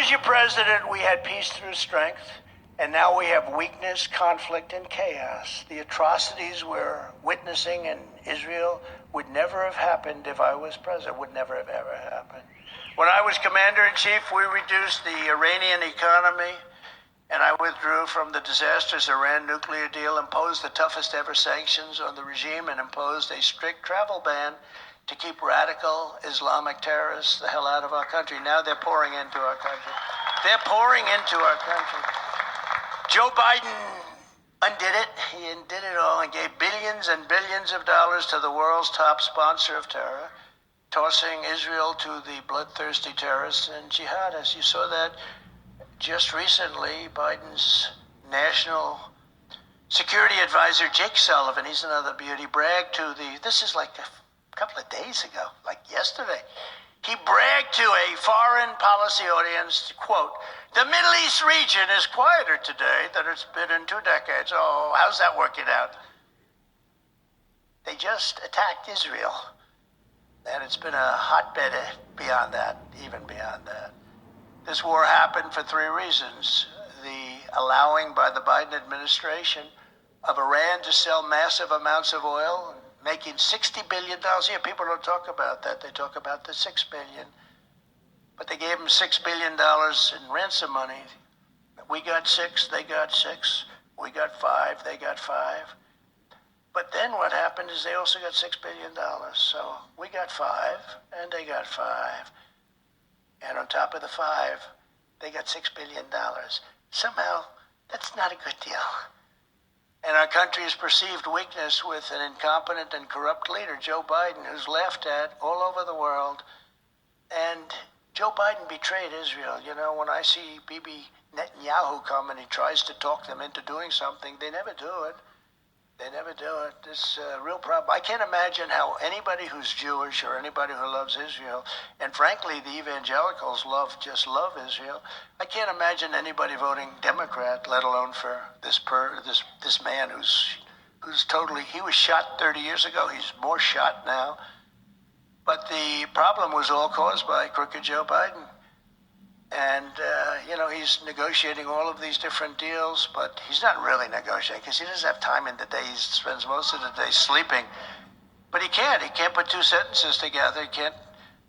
was your president, we had peace through strength, and now we have weakness, conflict, and chaos. The atrocities we're witnessing in Israel would never have happened if I was president, would never have ever happened. When I was commander-in-chief, we reduced the Iranian economy, and I withdrew from the disastrous Iran nuclear deal, imposed the toughest ever sanctions on the regime, and imposed a strict travel ban to keep radical Islamic terrorists the hell out of our country. Now they're pouring into our country. They're pouring into our country. Joe Biden undid it. He undid it all and gave billions and billions of dollars to the world's top sponsor of terror, tossing Israel to the bloodthirsty terrorists and jihadists. You saw that just recently. Biden's national security advisor, Jake Sullivan, he's another beauty, bragged to this is like a couple of days ago, like yesterday. He bragged to a foreign policy audience, quote, "The Middle East region is quieter today than it's been in 2 decades. Oh, how's that working out? They just attacked Israel. And it's been a hotbed beyond that, even beyond that. This war happened for 3 reasons. The allowing by the Biden administration of Iran to sell massive amounts of oil, making $60 billion a year. People don't talk about that. They talk about the $6 billion. But they gave them $6 billion in ransom money. We got 6, they got 6. We got 5, they got 5. But then what happened is they also got $6 billion. So we got 5, and they got 5. And on top of the 5, they got $6 billion. Somehow, that's not a good deal. And our country's perceived weakness with an incompetent and corrupt leader, Joe Biden, who's laughed at all over the world. And Joe Biden betrayed Israel. You know, when I see Bibi Netanyahu come and he tries to talk them into doing something, they never do it. They never do it. It's a real problem. I can't imagine how anybody who's Jewish or anybody who loves Israel, and frankly, the evangelicals just love Israel. I can't imagine anybody voting Democrat, let alone for this man who's totally. He was shot 30 years ago. He's more shot now. But the problem was all caused by crooked Joe Biden. And, he's negotiating all of these different deals, but he's not really negotiating because he doesn't have time in the day. He spends most of the day sleeping. But he can't. He can't put 2 sentences together. He can't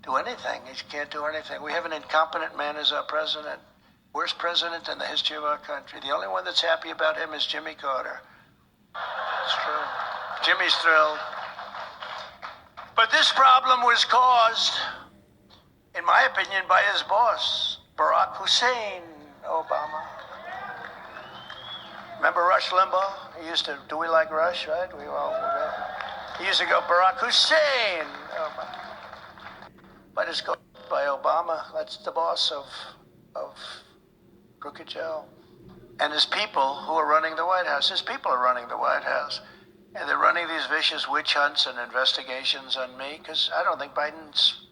do anything. He can't do anything. We have an incompetent man as our president. Worst president in the history of our country. The only one that's happy about him is Jimmy Carter. It's true. Jimmy's thrilled. But this problem was caused, in my opinion, by his boss, Barack Hussein Obama. Remember Rush Limbaugh? He used to, do we like Rush, right? He used to go, Barack Hussein Obama. But it's called by Obama. That's the boss of Crooked Joe. And his people who are running the White House. His people are running the White House. And they're running these vicious witch hunts and investigations on me because I don't think Biden's,